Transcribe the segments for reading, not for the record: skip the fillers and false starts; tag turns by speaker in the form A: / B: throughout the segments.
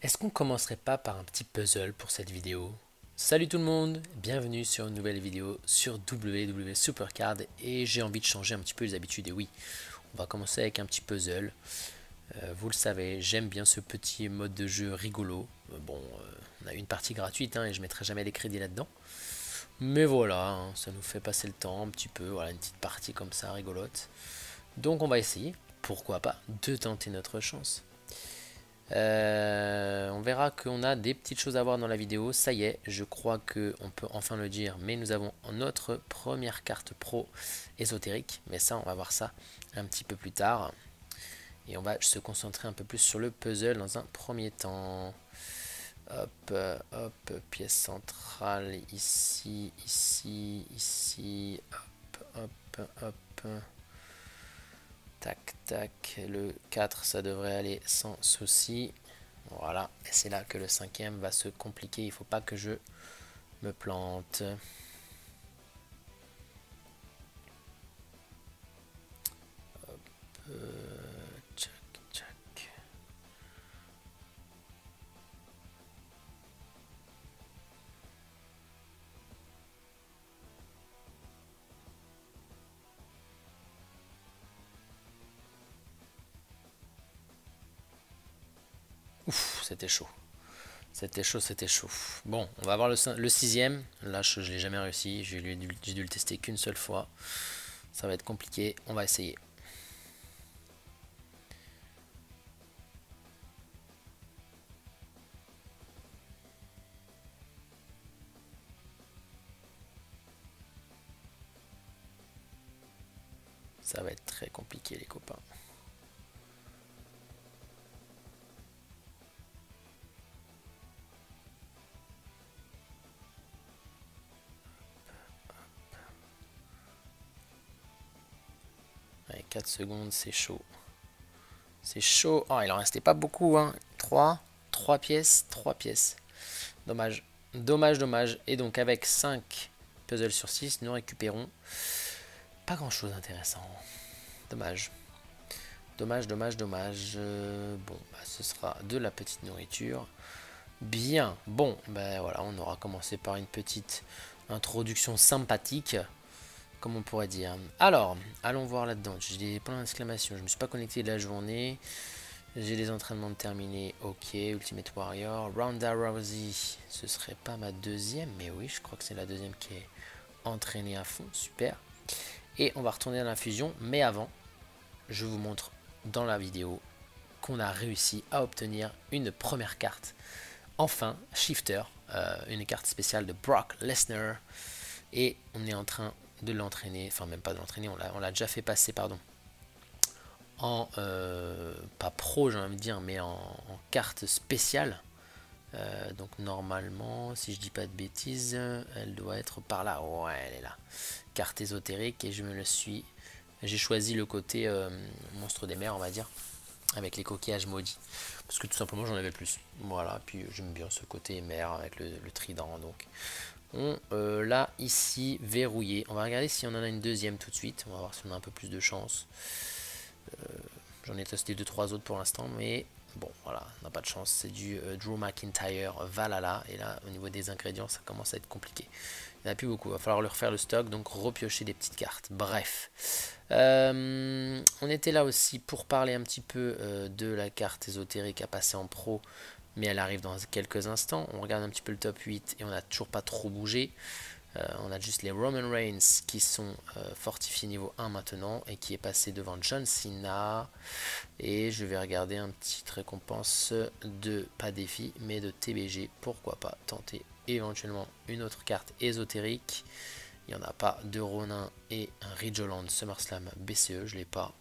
A: Est-ce qu'on commencerait pas par un petit puzzle pour cette vidéo? Salut tout le monde, bienvenue sur une nouvelle vidéo sur WW Supercard et j'ai envie de changer un petit peu les habitudes et oui, on va commencer avec un petit puzzle. Vous le savez, j'aime bien ce petit mode de jeu rigolo. On a une partie gratuite et je mettrai jamais les crédits là-dedans. Mais voilà, ça nous fait passer le temps un petit peu, voilà une petite partie comme ça rigolote. Donc on va essayer, pourquoi pas, de tenter notre chance. On verra qu'on a des petites choses à voir dans la vidéo. Ça y est, je crois qu'on peut enfin le dire, mais nous avons notre première carte pro ésotérique. Mais ça, on va voir ça un petit peu plus tard. Et on va se concentrer un peu plus sur le puzzle dans un premier temps. Hop, hop, pièce centrale, ici, ici, ici, hop, hop, hop. Tac, tac, le 4, ça devrait aller sans souci. Voilà, et c'est là que le cinquième va se compliquer. Il ne faut pas que je me plante. Hop, tchac, tchac. Ouf, c'était chaud. C'était chaud, c'était chaud. Bon, on va voir le sixième. Là, je ne l'ai jamais réussi. J'ai dû le tester qu'une seule fois. Ça va être compliqué. On va essayer. Ça va être très compliqué, les copains. Allez, 4 secondes, c'est chaud. C'est chaud. Oh, il en restait pas beaucoup, hein. 3 pièces, 3 pièces. Dommage. Dommage, dommage. Et donc avec 5 puzzles sur 6, nous récupérons pas grand chose d'intéressant. Dommage. Dommage, dommage, dommage. Bon, bah, ce sera de la petite nourriture. Bien. Bon, ben voilà, on aura commencé par une petite introduction sympathique, comme on pourrait dire. Alors, allons voir là-dedans. J'ai des points d'exclamation. Je ne me suis pas connecté de la journée. J'ai des entraînements terminés. Ok, Ultimate Warrior. Ronda Rousey, ce serait pas ma deuxième, mais oui, je crois que c'est la deuxième qui est entraînée à fond. Super. Et on va retourner à l'infusion, mais avant, je vous montre dans la vidéo qu'on a réussi à obtenir une première carte. Enfin, Shifter, une carte spéciale de Brock Lesnar. Et on est en train de l'entraîner, enfin même pas de l'entraîner, on l'a déjà fait passer, pardon, en, pas pro j'ai envie de dire, mais en carte spéciale. Donc normalement, si je dis pas de bêtises, elle doit être par là. Ouais, elle est là. Carte ésotérique et je me le suis. J'ai choisi le côté monstre des mers, on va dire, avec les coquillages maudits, parce que tout simplement j'en avais plus. Voilà, puis j'aime bien ce côté mer avec le trident. Donc on l'a ici verrouillé. On va regarder si on en a une deuxième tout de suite. On va voir si on a un peu plus de chance. J'en ai testé 2-3 autres pour l'instant, mais bon, voilà, on n'a pas de chance. C'est du Drew McIntyre Valhalla. Et là, au niveau des ingrédients, ça commence à être compliqué. Il n'y en a plus beaucoup. Il va falloir le refaire le stock, donc repiocher des petites cartes. Bref. On était là aussi pour parler un petit peu de la carte ésotérique à passer en pro. Mais elle arrive dans quelques instants. On regarde un petit peu le top 8 et on n'a toujours pas trop bougé. On a juste les Roman Reigns qui sont fortifiés niveau 1 maintenant et qui est passé devant John Cena. Et je vais regarder un petit récompense de, pas défi, mais de TBG. Pourquoi pas tenter éventuellement une autre carte ésotérique. Il n'y en a pas de Ronin et un Ridgeland SummerSlam BCE, je l'ai pas.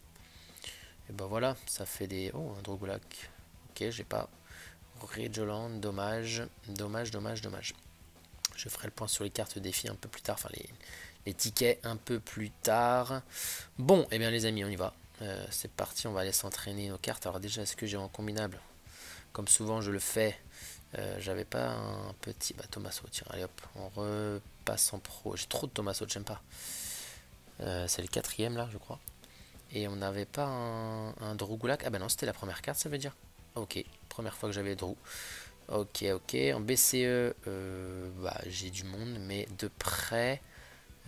A: Et ben voilà, ça fait des... Oh, un Drogulak. Ok, j'ai pas. Ridgeland, dommage, dommage, dommage, dommage. Je ferai le point sur les cartes défis un peu plus tard, enfin les tickets un peu plus tard. Bon, et eh bien les amis, on y va. C'est parti, on va aller s'entraîner nos cartes. Alors déjà, est-ce que j'ai en combinable? Comme souvent je le fais, j'avais pas un petit... Bah Tommaso, tiens, allez hop, on repasse en pro. J'ai trop de Tommaso, j'aime pas. C'est le quatrième là, je crois. Et on n'avait pas un Drogulak. Ah bah non, c'était la première carte, ça veut dire. Ok, première fois que j'avais Drew. Ok, ok. En BCE, bah, j'ai du monde, mais de près,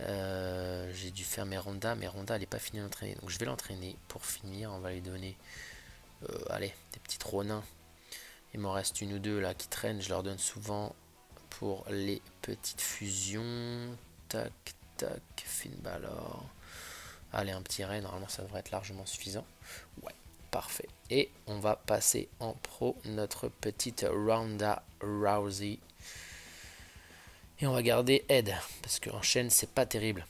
A: j'ai dû faire mes Ronda. Mais Ronda, elle n'est pas finie d'entraîner. Donc je vais l'entraîner pour finir. On va lui donner, allez, des petites Ronins. Il m'en reste une ou deux là qui traînent. Je leur donne souvent pour les petites fusions. Tac, tac, Finn Balor. Allez, un petit raid. Normalement, ça devrait être largement suffisant. Ouais. Parfait. Et on va passer en pro notre petite Ronda Rousey. Et on va garder Ed. Parce qu'en chaîne, c'est pas terrible.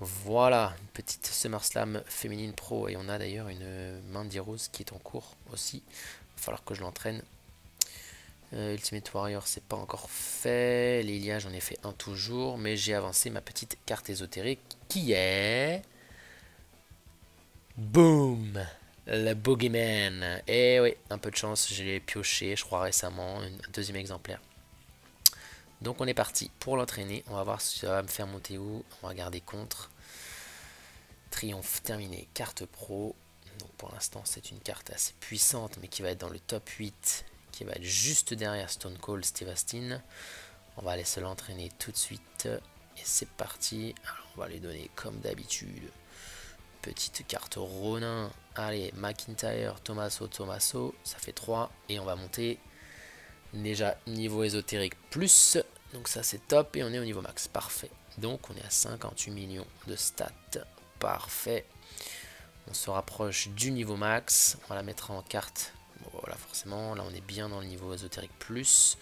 A: Voilà, une petite SummerSlam féminine pro. Et on a d'ailleurs une Mandy Rose qui est en cours aussi. Il va falloir que je l'entraîne. Ultimate Warrior, c'est pas encore fait. Lilia, j'en ai fait un toujours. Mais j'ai avancé ma petite carte ésotérique qui est... Boom! Le Boogeyman. Et oui, un peu de chance, je l'ai pioché, je crois récemment, un deuxième exemplaire. Donc on est parti pour l'entraîner. On va voir si ça va me faire monter où. On va regarder contre. Triomphe terminé. Carte pro. Donc pour l'instant, c'est une carte assez puissante, mais qui va être dans le top 8. Qui va être juste derrière Stone Cold Steve Austin. On va aller se l'entraîner tout de suite. Et c'est parti. Alors, on va les donner comme d'habitude. Petite carte Ronin. Allez, McIntyre, Tommaso, ça fait 3. Et on va monter déjà niveau ésotérique plus. Donc ça c'est top et on est au niveau max. Parfait. Donc on est à 58 millions de stats. Parfait. On se rapproche du niveau max. On la mettra en carte. Bon, voilà, forcément, là on est bien dans le niveau ésotérique plus.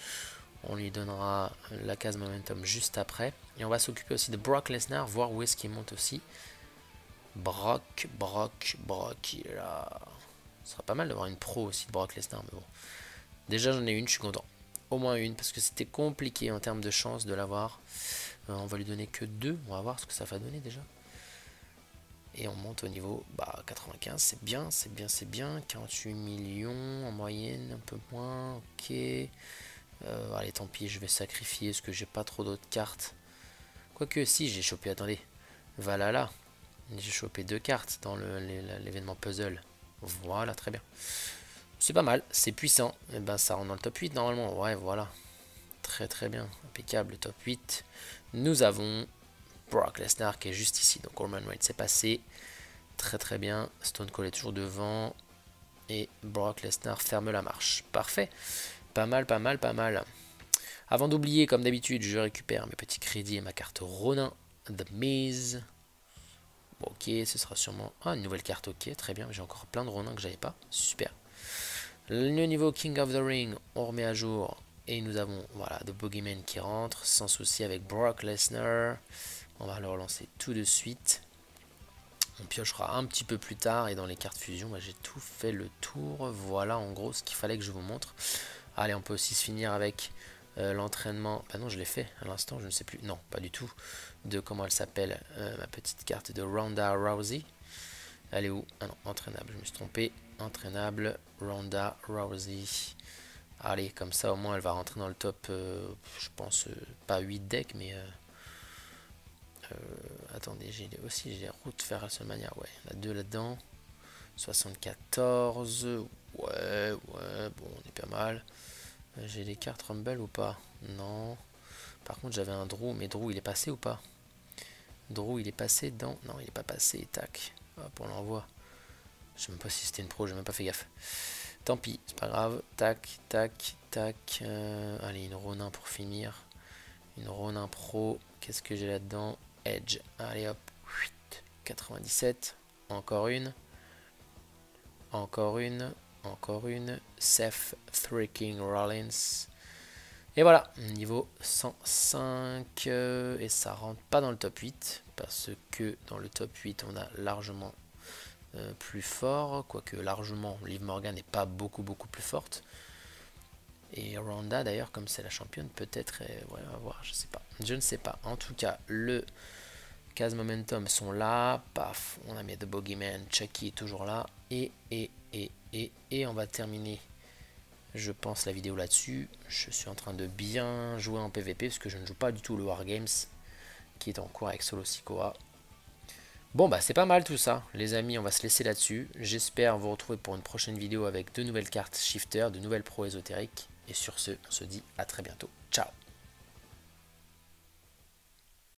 A: On lui donnera la case momentum juste après. Et on va s'occuper aussi de Brock Lesnar, voir où est-ce qu'il monte aussi. Brock, il est là. Ce sera pas mal d'avoir une pro aussi de Brock Lesnar, mais bon. Déjà j'en ai une, je suis content. Au moins une, parce que c'était compliqué en termes de chance de l'avoir. On va lui donner que 2, on va voir ce que ça va donner déjà. Et on monte au niveau 95, c'est bien, c'est bien, c'est bien. 48 millions en moyenne, un peu moins, ok. Allez, tant pis, je vais sacrifier, parce que j'ai pas trop d'autres cartes. Quoique, si, j'ai chopé, attendez. Valhalla. J'ai chopé 2 cartes dans l'événement puzzle. Voilà, très bien. C'est pas mal, c'est puissant. Et ben ça rentre dans le top 8 normalement. Ouais, voilà. Très très bien. Impeccable, top 8. Nous avons Brock Lesnar qui est juste ici. Donc Roman Reigns c'est passé. Très très bien. Stone Cold est toujours devant. Et Brock Lesnar ferme la marche. Parfait. Pas mal, pas mal, pas mal. Avant d'oublier, comme d'habitude, je récupère mes petits crédits et ma carte Ronin. The Miz. Bon, ok, ce sera sûrement... Ah, une nouvelle carte, ok, très bien. J'ai encore plein de Ronin que j'avais pas. Super. Le niveau King of the Ring, on remet à jour. Et nous avons, voilà, The Boogeyman qui rentre. Sans souci avec Brock Lesnar. On va le relancer tout de suite. On piochera un petit peu plus tard. Et dans les cartes fusion, j'ai tout fait le tour. Voilà, en gros, ce qu'il fallait que je vous montre. Allez, on peut aussi se finir avec... l'entraînement, bah non je l'ai fait à l'instant, je ne sais plus, non pas du tout, de comment elle s'appelle, ma petite carte de Ronda Rousey. Elle est où? Ah non, entraînable, je me suis trompé, entraînable, Ronda Rousey. Allez, comme ça au moins elle va rentrer dans le top, je pense, pas 8 decks, mais attendez, j'ai aussi j'ai route faire à seule manière, ouais, il y en a 2 là-dedans, 74, ouais, bon on est pas mal. J'ai des cartes Rumble ou pas? Non. Par contre, j'avais un Drew, mais Drew, il est passé ou pas? Drew, il est passé dans... Non, il n'est pas passé. Tac. Hop, on l'envoie. Je sais même pas si c'était une pro, j'ai même pas fait gaffe. Tant pis, c'est pas grave. Tac, tac, tac. Allez, une Ronin pour finir. Une Ronin pro. Qu'est-ce que j'ai là-dedans? Edge. Allez, hop. 97. Encore une. Encore une. Encore une. Seth Freaking Rollins. Et voilà, niveau 105. Et ça rentre pas dans le top 8. Parce que dans le top 8, on a largement plus fort. Quoique largement, Liv Morgan n'est pas beaucoup plus forte. Et Ronda d'ailleurs, comme c'est la championne, peut-être, ouais, on va voir, je sais pas. Je ne sais pas. En tout cas, le case momentum sont là. Paf, on a mis The Boogeyman. Chucky est toujours là. Et on va terminer, je pense, la vidéo là-dessus. Je suis en train de bien jouer en PVP parce que je ne joue pas du tout le Wargames qui est en cours avec Solo Sikoa. Bon bah c'est pas mal tout ça, les amis, on va se laisser là-dessus. J'espère vous retrouver pour une prochaine vidéo avec de nouvelles cartes shifter, de nouvelles pros ésotériques. Et sur ce, on se dit à très bientôt. Ciao.